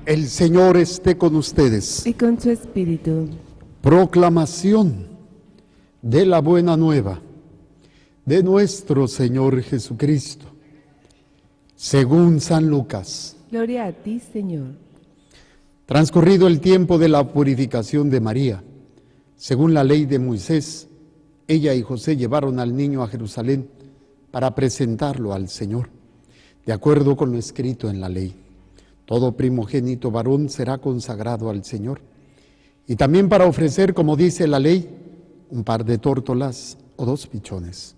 El Señor esté con ustedes. Y con su espíritu. Proclamación de la buena nueva de nuestro Señor Jesucristo, según San Lucas. Gloria a ti, Señor. Transcurrido el tiempo de la purificación de María, según la ley de Moisés, ella y José llevaron al niño a Jerusalén para presentarlo al Señor, de acuerdo con lo escrito en la ley. Todo primogénito varón será consagrado al Señor. Y también para ofrecer, como dice la ley, un par de tórtolas o 2 pichones.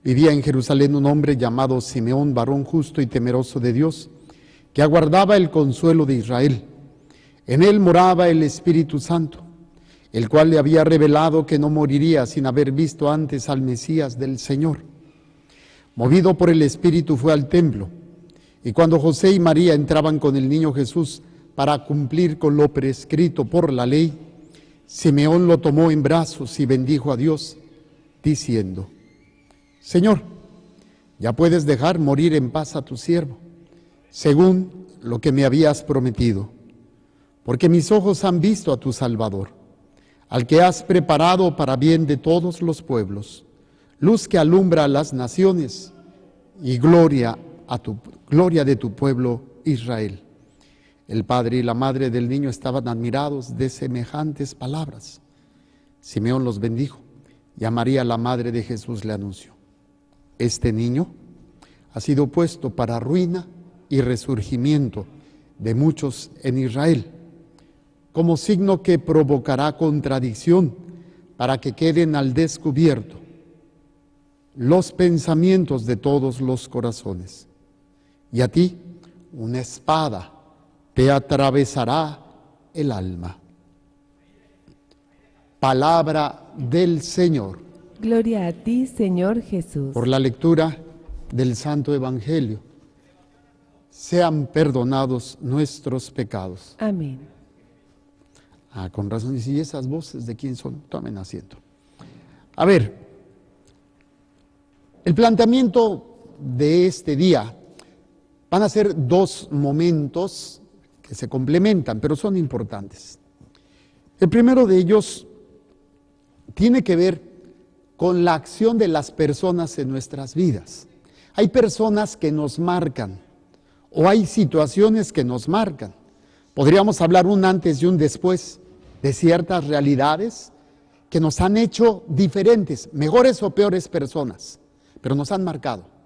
Vivía en Jerusalén un hombre llamado Simeón, varón justo y temeroso de Dios, que aguardaba el consuelo de Israel. En él moraba el Espíritu Santo, el cual le había revelado que no moriría sin haber visto antes al Mesías del Señor. Movido por el Espíritu fue al templo, y cuando José y María entraban con el niño Jesús para cumplir con lo prescrito por la ley, Simeón lo tomó en brazos y bendijo a Dios, diciendo: Señor, ya puedes dejar morir en paz a tu siervo, según lo que me habías prometido, porque mis ojos han visto a tu Salvador, al que has preparado para bien de todos los pueblos, luz que alumbra a las naciones y gloria de tu pueblo Israel. El padre y la madre del niño estaban admirados de semejantes palabras. Simeón los bendijo y a María, la madre de Jesús, le anunció: Este niño ha sido puesto para ruina y resurgimiento de muchos en Israel, como signo que provocará contradicción para que queden al descubierto los pensamientos de todos los corazones. Y a ti una espada te atravesará el alma. Palabra del Señor. Gloria a ti, Señor Jesús. Por la lectura del Santo Evangelio, sean perdonados nuestros pecados. Amén. Con razón, y si esas voces de quién son, tomen asiento. A ver, el planteamiento de este día van a ser 2 momentos que se complementan, pero son importantes. El primero de ellos tiene que ver con la acción de las personas en nuestras vidas. Hay personas que nos marcan, o hay situaciones que nos marcan. Podríamos hablar un antes y un después de ciertas realidades que nos han hecho diferentes, mejores o peores personas, pero nos han marcado.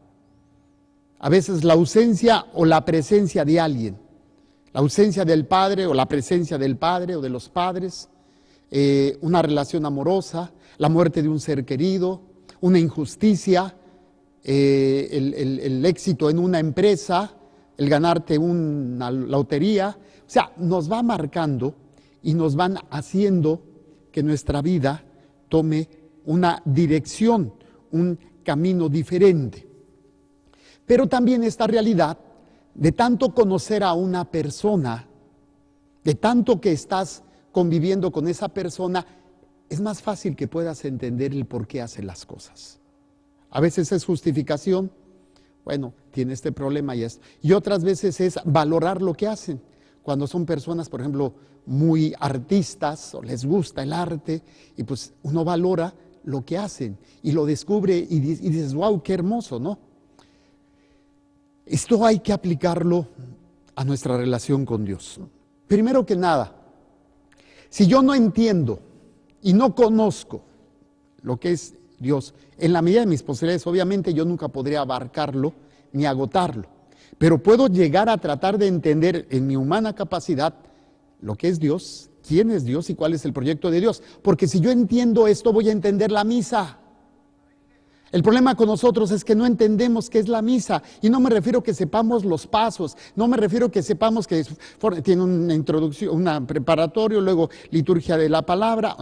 A veces la ausencia o la presencia de alguien, la ausencia del padre o la presencia del padre o de los padres, una relación amorosa, la muerte de un ser querido, una injusticia, el éxito en una empresa, el ganarte una lotería. O sea, nos va marcando y nos van haciendo que nuestra vida tome una dirección, un camino diferente. Pero también esta realidad de tanto conocer a una persona, de tanto que estás conviviendo con esa persona, es más fácil que puedas entender el por qué hace las cosas. A veces es justificación, bueno, tiene este problema y esto. Y otras veces es valorar lo que hacen. Cuando son personas, por ejemplo, muy artistas o les gusta el arte, y pues uno valora lo que hacen y lo descubre y dices, wow, qué hermoso, ¿no? Esto hay que aplicarlo a nuestra relación con Dios. Primero que nada, si yo no entiendo y no conozco lo que es Dios, en la medida de mis posibilidades, obviamente yo nunca podría abarcarlo ni agotarlo, pero puedo llegar a tratar de entender en mi humana capacidad lo que es Dios, quién es Dios y cuál es el proyecto de Dios. Porque si yo entiendo esto, voy a entender la misa. El problema con nosotros es que no entendemos qué es la misa, y no me refiero a que sepamos los pasos, no me refiero a que sepamos que tiene una introducción, una preparatorio, luego liturgia de la palabra,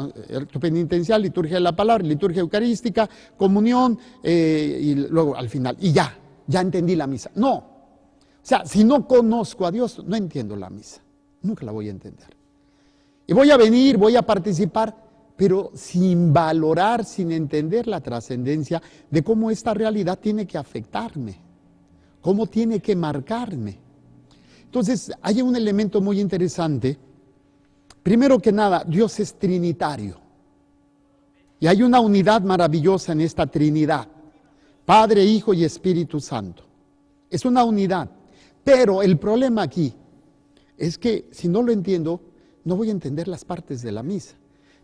penitencial, liturgia de la palabra, liturgia eucarística, comunión, y luego al final, y ya entendí la misa. No, o sea, si no conozco a Dios, no entiendo la misa, nunca la voy a entender. Y voy a venir, voy a participar, pero sin valorar, sin entender la trascendencia de cómo esta realidad tiene que afectarme, cómo tiene que marcarme. Entonces, hay un elemento muy interesante. Primero que nada, Dios es trinitario. Y hay una unidad maravillosa en esta Trinidad. Padre, Hijo y Espíritu Santo. Es una unidad. Pero el problema aquí es que si no lo entiendo, no voy a entender las partes de la misa.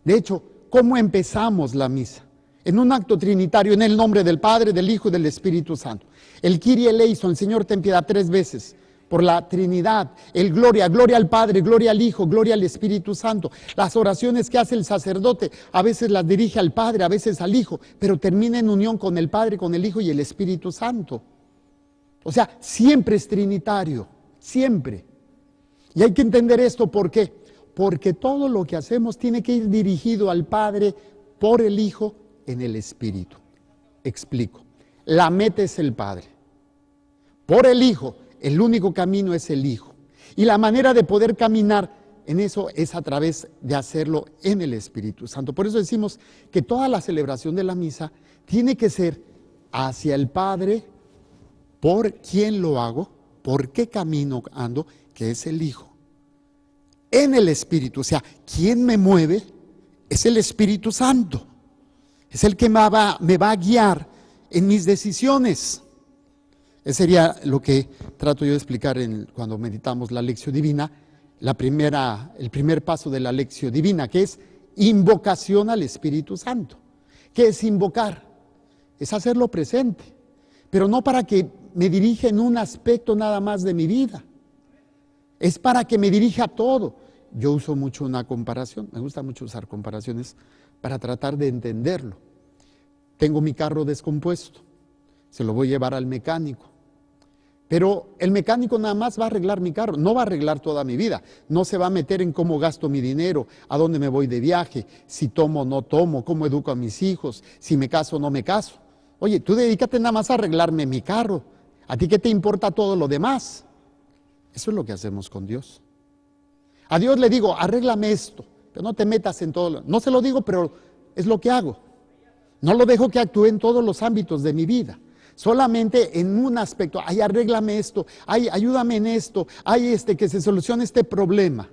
De hecho, ¿cómo empezamos la misa? En un acto trinitario, en el nombre del Padre, del Hijo y del Espíritu Santo. El Kyrie eleison, el Señor ten piedad 3 veces. Por la Trinidad, el gloria, gloria al Padre, gloria al Hijo, gloria al Espíritu Santo. Las oraciones que hace el sacerdote, a veces las dirige al Padre, a veces al Hijo, pero termina en unión con el Padre, con el Hijo y el Espíritu Santo. O sea, siempre es trinitario, siempre. Y hay que entender esto, ¿por qué? Porque todo lo que hacemos tiene que ir dirigido al Padre, por el Hijo, en el Espíritu. Explico. La meta es el Padre. Por el Hijo. El único camino es el Hijo. Y la manera de poder caminar en eso es a través de hacerlo en el Espíritu Santo. Por eso decimos que toda la celebración de la misa tiene que ser hacia el Padre, por quién lo hago, por qué camino ando, que es el Hijo. En el Espíritu, o sea, quien me mueve es el Espíritu Santo. Es el que me va a guiar en mis decisiones. Ese sería lo que trato yo de explicar cuando meditamos la Lectio Divina, el primer paso de la Lectio Divina, que es invocación al Espíritu Santo. ¿Qué es invocar? Es hacerlo presente, pero no para que me dirija en un aspecto nada más de mi vida. Es para que me dirija a todo. Yo uso mucho una comparación, me gusta mucho usar comparaciones para tratar de entenderlo. Tengo mi carro descompuesto, se lo voy a llevar al mecánico. Pero el mecánico nada más va a arreglar mi carro, no va a arreglar toda mi vida. No se va a meter en cómo gasto mi dinero, a dónde me voy de viaje, si tomo o no tomo, cómo educo a mis hijos, si me caso o no me caso. Oye, tú dedícate nada más a arreglarme mi carro. ¿A ti qué te importa todo lo demás? Eso es lo que hacemos con Dios. A Dios le digo, arréglame esto, pero no te metas en todo. No se lo digo, pero es lo que hago. No lo dejo que actúe en todos los ámbitos de mi vida. Solamente en un aspecto, ay, arréglame esto, ay, ayúdame en esto, ay, que se solucione este problema.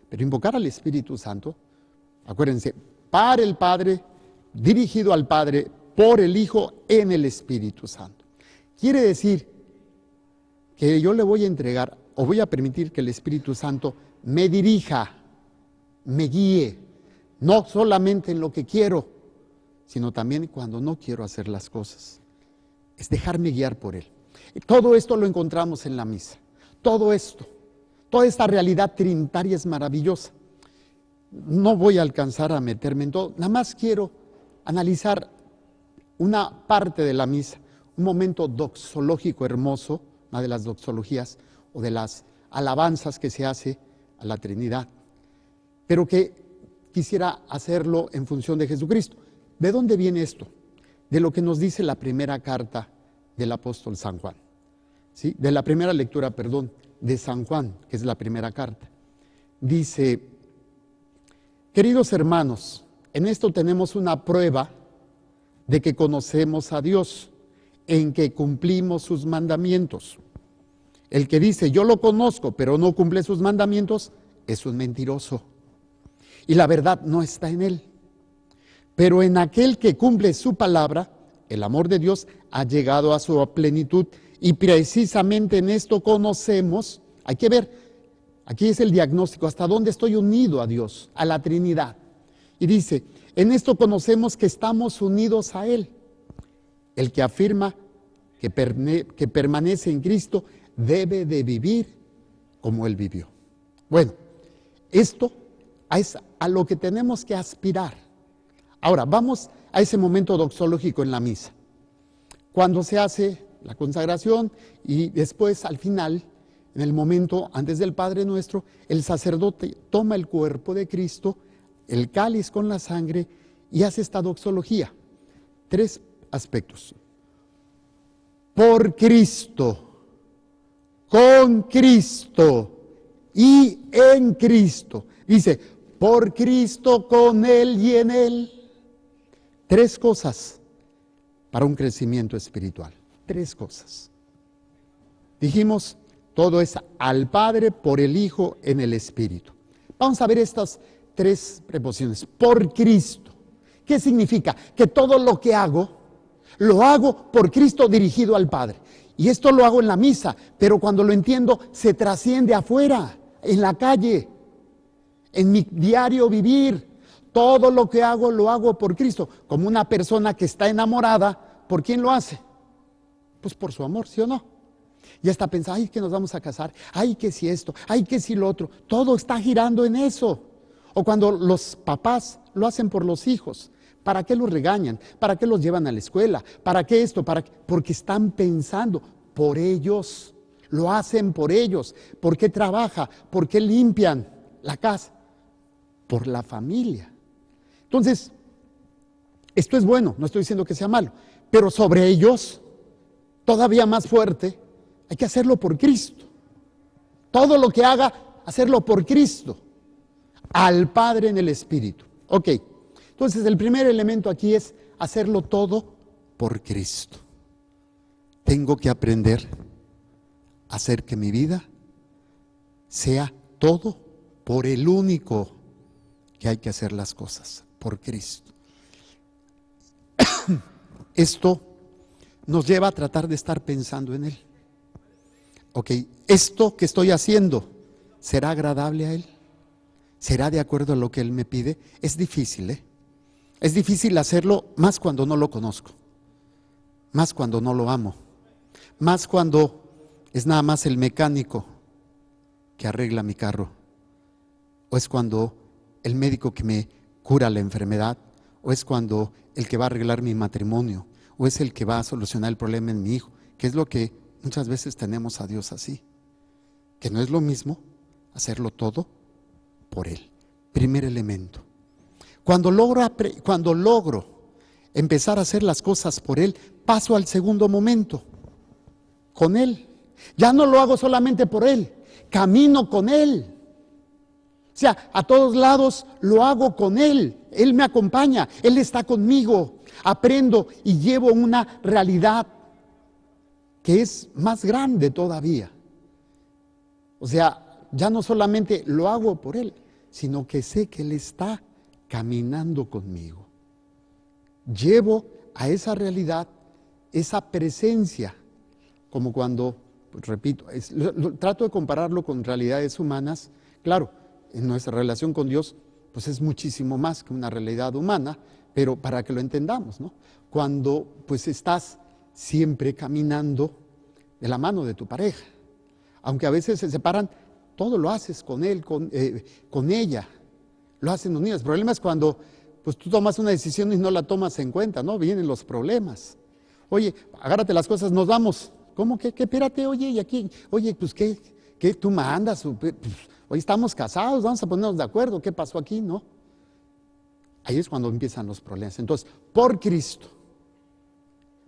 Pero invocar al Espíritu Santo, acuérdense, para el Padre, dirigido al Padre, por el Hijo, en el Espíritu Santo. Quiere decir que yo le voy a entregar, o voy a permitir que el Espíritu Santo me dirija, me guíe, no solamente en lo que quiero, sino también cuando no quiero hacer las cosas. Es dejarme guiar por Él. Y todo esto lo encontramos en la misa. Todo esto, toda esta realidad trinitaria es maravillosa. No voy a alcanzar a meterme en todo. Nada más quiero analizar una parte de la misa, un momento doxológico hermoso, una de las doxologías o de las alabanzas que se hace a la Trinidad, pero que quisiera hacerlo en función de Jesucristo. ¿De dónde viene esto? De lo que nos dice la primera carta del apóstol San Juan, ¿sí? De la primera lectura, de San Juan, que es la primera carta. Dice, queridos hermanos, en esto tenemos una prueba de que conocemos a Dios, en que cumplimos sus mandamientos. El que dice, yo lo conozco, pero no cumple sus mandamientos, es un mentiroso. Y la verdad no está en él. Pero en aquel que cumple su palabra, el amor de Dios ha llegado a su plenitud y precisamente en esto conocemos, hay que ver, aquí es el diagnóstico, hasta dónde estoy unido a Dios, a la Trinidad. Y dice, en esto conocemos que estamos unidos a Él. El que afirma que permanece en Cristo debe de vivir como Él vivió. Bueno, esto es a lo que tenemos que aspirar. Ahora, vamos a ese momento doxológico en la misa. Cuando se hace la consagración y después al final, en el momento antes del Padre Nuestro, el sacerdote toma el cuerpo de Cristo, el cáliz con la sangre y hace esta doxología. 3 aspectos. Por Cristo, con Cristo y en Cristo. Dice, por Cristo, con Él y en Él. 3 cosas para un crecimiento espiritual. 3 cosas. Dijimos, Todo es al Padre, por el Hijo, en el Espíritu. Vamos a ver estas tres preposiciones. Por Cristo. ¿Qué significa? Que todo lo que hago, lo hago por Cristo dirigido al Padre. Y esto lo hago en la misa, pero cuando lo entiendo, se trasciende afuera, en la calle, en mi diario vivir. Todo lo que hago, lo hago por Cristo. Como una persona que está enamorada, ¿por quién lo hace? Pues por su amor, ¿sí o no? Ya está pensando, ay, que nos vamos a casar, ay, que si esto, ay, que si lo otro. Todo está girando en eso. O cuando los papás lo hacen por los hijos. ¿Para qué los regañan? ¿Para qué los llevan a la escuela? ¿Para qué esto? Porque están pensando por ellos. Lo hacen por ellos. ¿Por qué trabaja? ¿Por qué limpian la casa? Por la familia. Entonces, esto es bueno, no estoy diciendo que sea malo, pero sobre ellos, todavía más fuerte, hay que hacerlo por Cristo. Todo lo que haga, hacerlo por Cristo. Al Padre en el Espíritu. Ok, entonces el primer elemento aquí es hacerlo todo por Cristo. Tengo que aprender a hacer que mi vida sea todo por el único que hay que hacer las cosas, por Cristo. Esto nos lleva a tratar de estar pensando en Él. Ok, esto que estoy haciendo, ¿será agradable a Él? ¿Será de acuerdo a lo que Él me pide? Es difícil, ¿eh? Es difícil hacerlo más cuando no lo conozco, más cuando no lo amo, más cuando es nada más el mecánico que arregla mi carro, o es cuando el médico que me cura la enfermedad, o es cuando el que va a arreglar mi matrimonio, o es el que va a solucionar el problema en mi hijo, que es lo que muchas veces tenemos a Dios así, que no es lo mismo hacerlo todo por Él. Primer elemento. Cuando logro empezar a hacer las cosas por Él, paso al segundo momento, con Él. Ya no lo hago solamente por Él, camino con Él. O sea, a todos lados lo hago con Él. Él me acompaña, Él está conmigo. Aprendo y llevo una realidad que es más grande todavía. O sea, ya no solamente lo hago por Él, sino que sé que Él está caminando conmigo. Llevo a esa realidad, esa presencia, como cuando, pues, repito, trato de compararlo con realidades humanas. Claro, en nuestra relación con Dios, pues es muchísimo más que una realidad humana, pero para que lo entendamos, ¿no? Cuando pues estás siempre caminando de la mano de tu pareja, aunque a veces se separan, todo lo haces con él, con ella, lo hacen unidos. El problema es cuando pues tú tomas una decisión y no la tomas en cuenta, ¿no? Vienen los problemas. Oye, agárrate las cosas, nos vamos. ¿Cómo que? Espérate, oye, y aquí, oye, pues ¿qué tú mandas? Hoy estamos casados, vamos a ponernos de acuerdo, ¿qué pasó aquí? No. Ahí es cuando empiezan los problemas. Entonces, por Cristo.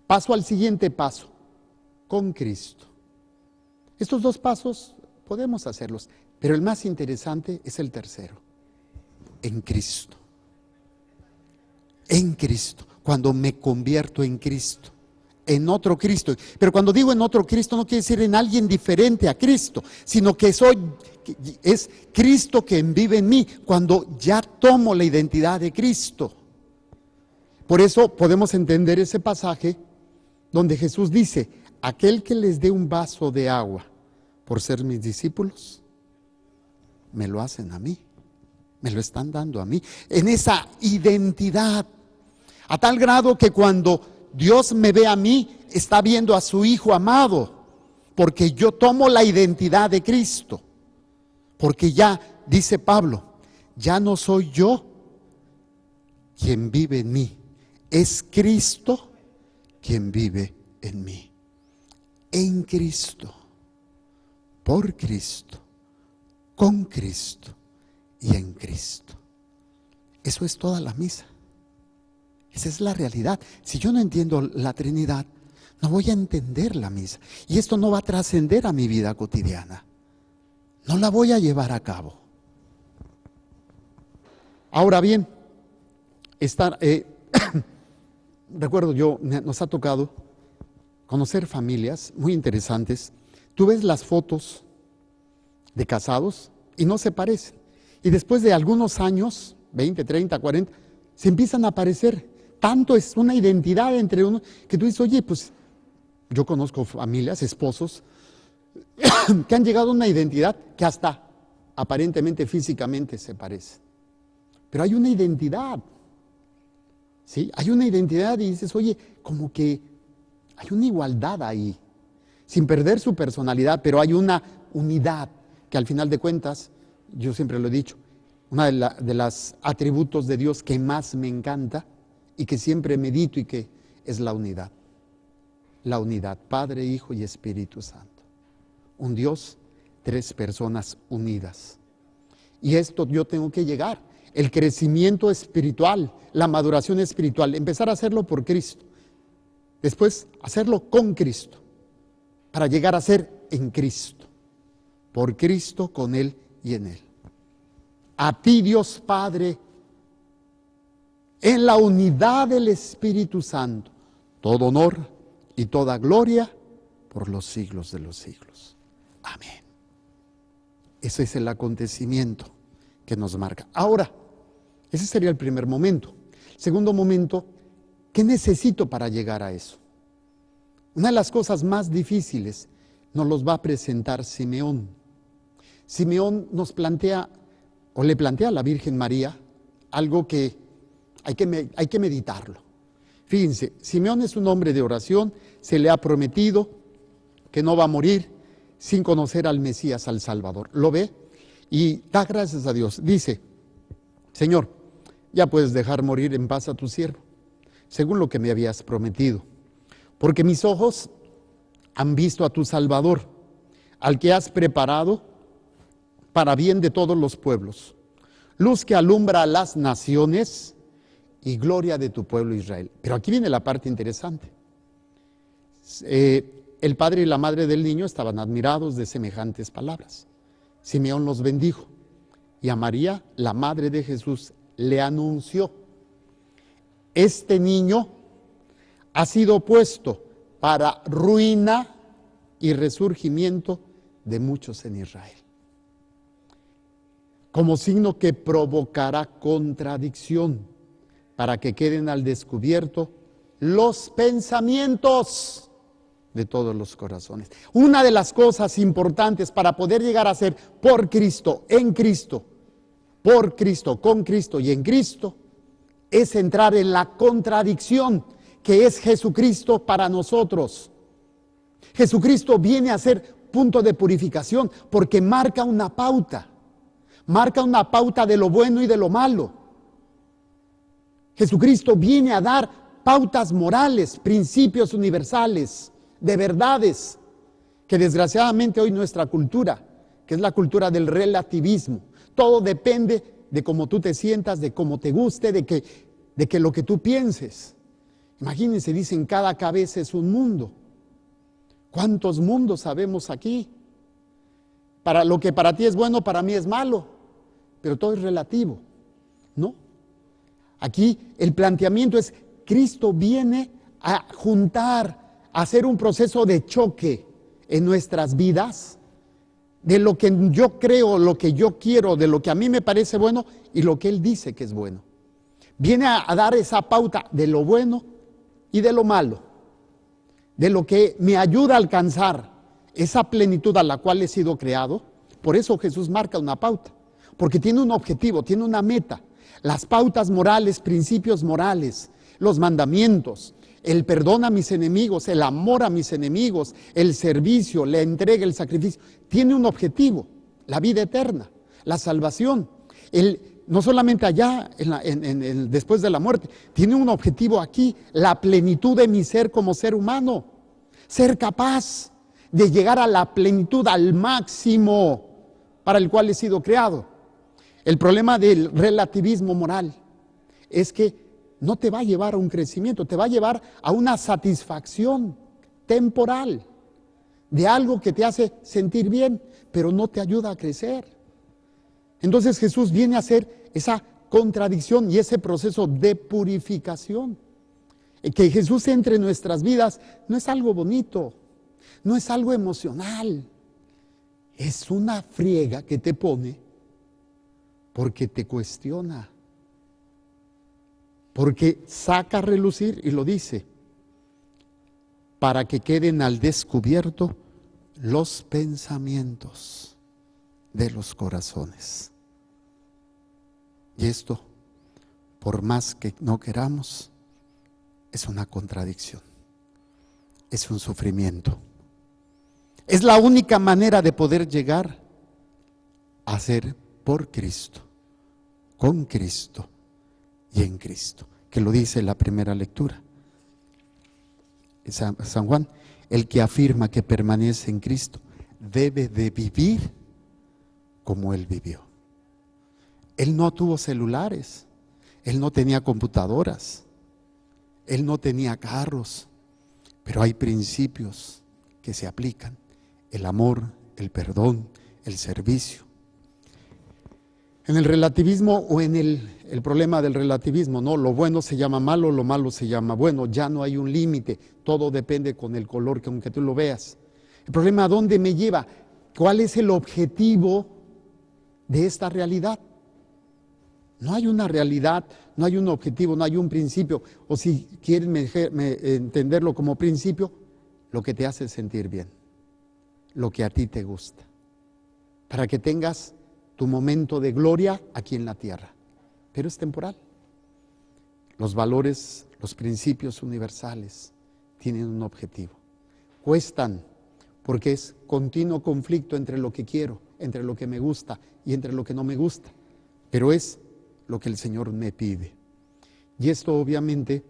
Paso al siguiente paso, con Cristo. Estos dos pasos podemos hacerlos, pero el más interesante es el tercero, en Cristo. En Cristo, cuando me convierto en Cristo, en otro Cristo. Pero cuando digo en otro Cristo, no quiere decir en alguien diferente a Cristo, sino que es Cristo quien vive en mí, cuando ya tomo la identidad de Cristo. Por eso podemos entender ese pasaje donde Jesús dice: aquel que les dé un vaso de agua por ser mis discípulos, me lo hacen a mí, me lo están dando a mí, en esa identidad, a tal grado que cuando Dios me ve a mí, está viendo a su Hijo amado, porque yo tomo la identidad de Cristo, porque ya, dice Pablo, ya no soy yo quien vive en mí, es Cristo quien vive en mí. En Cristo, por Cristo, con Cristo y en Cristo. Eso es toda la misa. Esa es la realidad. Si yo no entiendo la Trinidad, no voy a entender la misa. Y esto no va a trascender a mi vida cotidiana. No la voy a llevar a cabo. Ahora bien, recuerdo nos ha tocado conocer familias muy interesantes Tú ves las fotos de casados y no se parecen. Y después de algunos años, 20, 30, 40, se empiezan a parecer. Tanto es una identidad entre uno que tú dices, oye, pues yo conozco familias, esposos, que han llegado a una identidad que hasta aparentemente físicamente se parecen. Pero hay una identidad, ¿sí? Hay una identidad y dices, oye, como que hay una igualdad ahí, sin perder su personalidad, pero hay una unidad que al final de cuentas, yo siempre lo he dicho, uno de los atributos de Dios que más me encanta y que siempre medito y que es la unidad. La unidad, Padre, Hijo y Espíritu Santo. Un Dios, tres personas unidas. Y esto yo tengo que llegar. El crecimiento espiritual, la maduración espiritual, empezar a hacerlo por Cristo. Después, hacerlo con Cristo, para llegar a ser en Cristo. Por Cristo, con Él y en Él. A ti, Dios Padre, en la unidad del Espíritu Santo, todo honor y toda gloria por los siglos de los siglos. Amén. Ese es el acontecimiento que nos marca. Ahora, ese sería el primer momento. Segundo momento, ¿qué necesito para llegar a eso? Una de las cosas más difíciles nos los va a presentar Simeón. Simeón nos plantea, o le plantea a la Virgen María, algo que hay que meditarlo. Fíjense, Simeón es un hombre de oración, se le ha prometido que no va a morir sin conocer al Mesías, al Salvador. Lo ve y da gracias a Dios. Dice, Señor, ya puedes dejar morir en paz a tu siervo, según lo que me habías prometido, porque mis ojos han visto a tu Salvador, al que has preparado para bien de todos los pueblos, luz que alumbra a las naciones y gloria de tu pueblo Israel. Pero aquí viene la parte interesante. El padre y la madre del niño estaban admirados de semejantes palabras. Simeón los bendijo y a María, la madre de Jesús, le anunció: este niño ha sido puesto para ruina y resurgimiento de muchos en Israel, como signo que provocará contradicción, para que queden al descubierto los pensamientos de todos los corazones. Una de las cosas importantes para poder llegar a ser por Cristo, en Cristo, por Cristo, con Cristo y en Cristo, es entrar en la contradicción que es Jesucristo para nosotros. Jesucristo viene a ser punto de purificación porque marca una pauta de lo bueno y de lo malo. Jesucristo viene a dar pautas morales, principios universales, de verdades, que desgraciadamente hoy nuestra cultura, que es la cultura del relativismo, todo depende de cómo tú te sientas, de cómo te guste, de que lo que tú pienses. Imagínense, dicen, cada cabeza es un mundo. ¿Cuántos mundos sabemos aquí? Para lo que para ti es bueno, para mí es malo, pero todo es relativo, ¿no? Aquí el planteamiento es, Cristo viene a juntar, a hacer un proceso de choque en nuestras vidas, de lo que yo creo, lo que yo quiero, de lo que a mí me parece bueno y lo que Él dice que es bueno. Viene a dar esa pauta de lo bueno y de lo malo, de lo que me ayuda a alcanzar esa plenitud a la cual he sido creado. Por eso Jesús marca una pauta, porque tiene un objetivo, tiene una meta. Las pautas morales, principios morales, los mandamientos, el perdón a mis enemigos, el amor a mis enemigos, el servicio, la entrega, el sacrificio, tiene un objetivo, la vida eterna, la salvación. No solamente allá, después de la muerte, tiene un objetivo aquí, la plenitud de mi ser como ser humano, ser capaz de llegar a la plenitud, al máximo para el cual he sido creado. El problema del relativismo moral es que no te va a llevar a un crecimiento, te va a llevar a una satisfacción temporal de algo que te hace sentir bien, pero no te ayuda a crecer. Entonces Jesús viene a hacer esa contradicción y ese proceso de purificación. Que Jesús entre en nuestras vidas no es algo bonito, No es algo emocional. Es una friega que te pone porque te cuestiona. Porque saca a relucir, y lo dice, para que queden al descubierto los pensamientos de los corazones. Y esto, por más que no queramos, es una contradicción, es un sufrimiento. Es la única manera de poder llegar a ser por Cristo, con Cristo y en Cristo, que lo dice la primera lectura. San Juan, el que afirma que permanece en Cristo debe de vivir como Él vivió. Él no tuvo celulares, Él no tenía computadoras, Él no tenía carros, pero hay principios que se aplican: el amor, el perdón, el servicio. En el relativismo, o en el problema del relativismo, ¿no? Lo bueno se llama malo, lo malo se llama bueno. Ya no hay un límite, todo depende con el color que aunque tú lo veas. El problema, ¿a dónde me lleva? ¿Cuál es el objetivo de esta realidad? No hay una realidad, no hay un objetivo, no hay un principio. O si quieren entenderlo como principio, lo que te hace sentir bien, lo que a ti te gusta, para que tengas tu momento de gloria aquí en la tierra. Pero es temporal. Los valores, los principios universales tienen un objetivo. Cuestan, porque es continuo conflicto entre lo que quiero, entre lo que me gusta y entre lo que no me gusta. Pero es lo que el Señor me pide. Y esto obviamente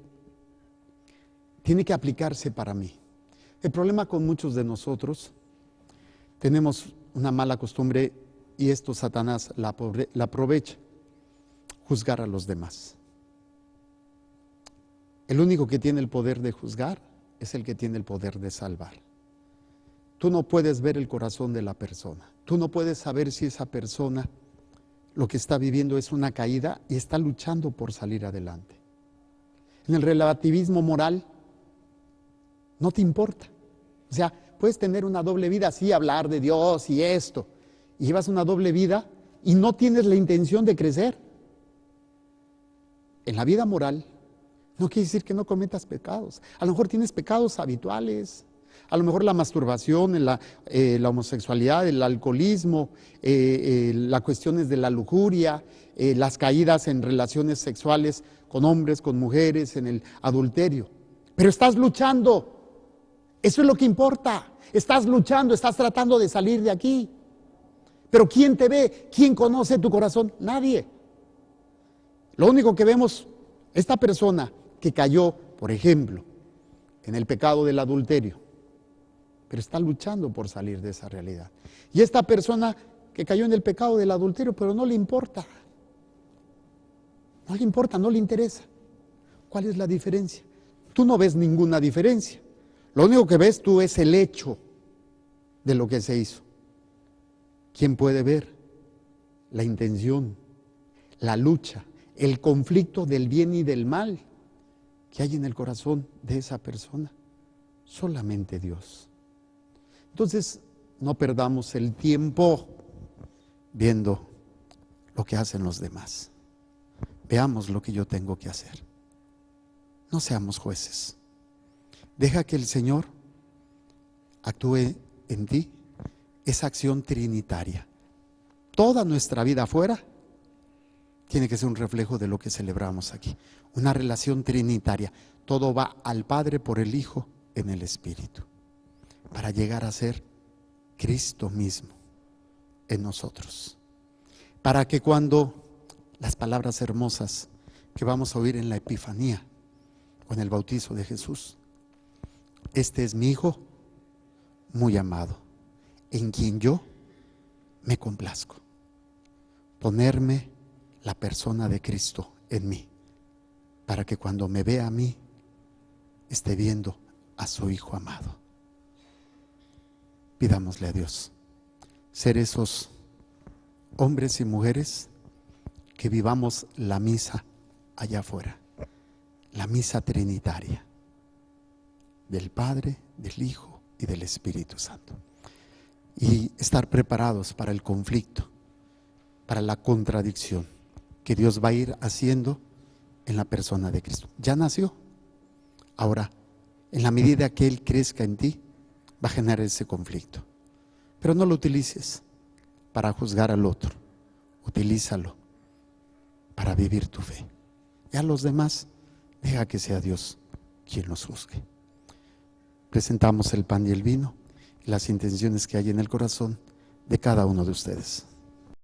tiene que aplicarse para mí. El problema con muchos de nosotros, tenemos una mala costumbre, y esto Satanás la aprovecha: juzgar a los demás. El único que tiene el poder de juzgar es el que tiene el poder de salvar. Tú no puedes ver el corazón de la persona. Tú no puedes saber si esa persona lo que está viviendo es una caída y está luchando por salir adelante. En el relativismo moral no te importa. O sea, puedes tener una doble vida, así hablar de Dios y esto, y llevas una doble vida y no tienes la intención de crecer. En la vida moral no quiere decir que no cometas pecados. A lo mejor tienes pecados habituales, a lo mejor la masturbación, la homosexualidad, el alcoholismo, las cuestiones de la lujuria, las caídas en relaciones sexuales con hombres, con mujeres, en el adulterio. Pero estás luchando, eso es lo que importa. Estás luchando, estás tratando de salir de aquí. Pero ¿quién te ve? ¿Quién conoce tu corazón? Nadie. Lo único que vemos, esta persona que cayó, por ejemplo, en el pecado del adulterio, pero está luchando por salir de esa realidad. Y esta persona que cayó en el pecado del adulterio, pero no le importa. No le importa, no le interesa. ¿Cuál es la diferencia? Tú no ves ninguna diferencia. Lo único que ves tú es el hecho de lo que se hizo. ¿Quién puede ver la intención, la lucha, el conflicto del bien y del mal que hay en el corazón de esa persona? Solamente Dios. Entonces, no perdamos el tiempo viendo lo que hacen los demás. Veamos lo que yo tengo que hacer. No seamos jueces. Deja que el Señor actúe en ti esa acción trinitaria. Toda nuestra vida afuera tiene que ser un reflejo de lo que celebramos aquí. Una relación trinitaria. Todo va al Padre por el Hijo en el Espíritu, para llegar a ser Cristo mismo en nosotros. Para que cuando las palabras hermosas que vamos a oír en la Epifanía o en el bautizo de Jesús: este es mi Hijo muy amado, en quien yo me complazco. Ponerme la persona de Cristo en mí, para que cuando me vea a mí, esté viendo a su Hijo amado. Pidámosle a Dios ser esos hombres y mujeres que vivamos la misa allá afuera, la misa trinitaria, del Padre, del Hijo y del Espíritu Santo. Y estar preparados para el conflicto, para la contradicción que Dios va a ir haciendo en la persona de Cristo. Ya nació. Ahora, en la medida que Él crezca en ti, va a generar ese conflicto. Pero no lo utilices para juzgar al otro. Utilízalo para vivir tu fe. Y a los demás, deja que sea Dios quien los juzgue. Presentamos el pan y el vino y las intenciones que hay en el corazón de cada uno de ustedes.